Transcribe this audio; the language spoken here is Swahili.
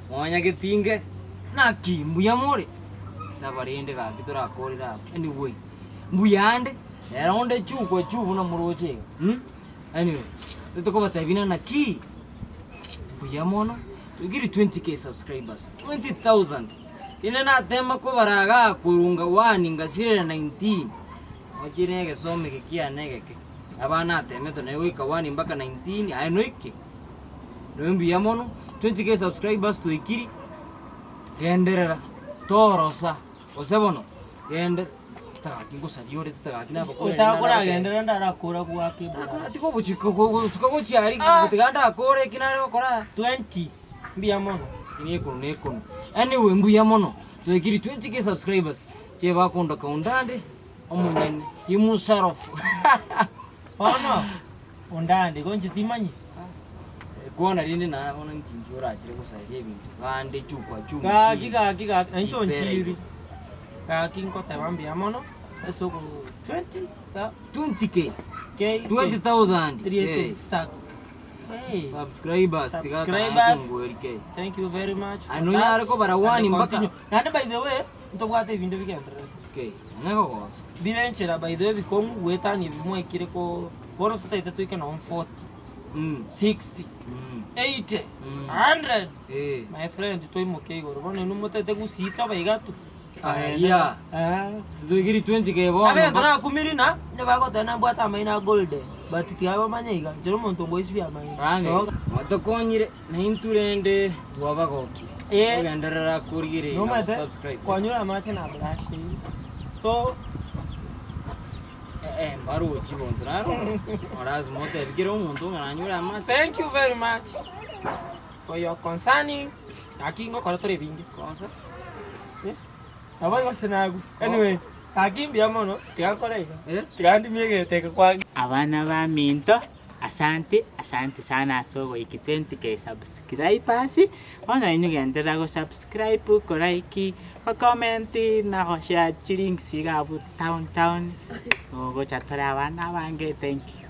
Mwanya gitinge na kimbuya more na barende ga kitura korira anyway mbuyande eronde chuko chubu na muroche anyway tuko batavina na ki mbuya mono tugiri 20k subscribers 20,000 ine na tema ko baraga kurunga wani ngasire 19 okirege some kikia negeke abana temeto na wika wani mpaka 19 ainoike mbuya mono 20k subscribers tuikiri genderera torosa osebono gender takingo sariore takina bako utakora genderera ndarakura gwake akora tiko buchiko go chiari gutiganda akore kinare gukora 20 mbuya mono neko anyway mbuya mono tuikiri 20k subscribers che bakunda kaundande omunyene imusharofu ono undande gonje timanyi kuona rindi na ona nkinjora achire kusaidia ibintu bande chukwa kika encho nchiri kinko tebambia mono esoko 20k 20,000 subscribers thank you very much anonya ariko barawani mpaka nande by the way ntobwate ibintu bigendera okay nego was bilenchera by the way bikomu wetani bimwe kireko bono tutaite tuike na 40 60 80 100 my friend toimoke igoro bono numutete gusita baigatu yeah situigiri 20k bono abe tona kumirina nebagotena bwata maina gold but tiaba manyiga njero muntu ngoisi bya maina range matokonyire na inturende twabagoki ogenderera kurigire na subscribe kwanyura mate na brush so maru chibonto naro oras mote bigiro umuntu ngaranyura mate. Thank you very much for your concerning akingo koratore bingi konsa abayo senagu anyway akimbia mono tiakorega tigandi miegete kwa abana ba minto asante sana sogo iki 20k subscribers ona inyugendera go subscribe ko like ko comment na go share links ga town go chatara abana bange thank you.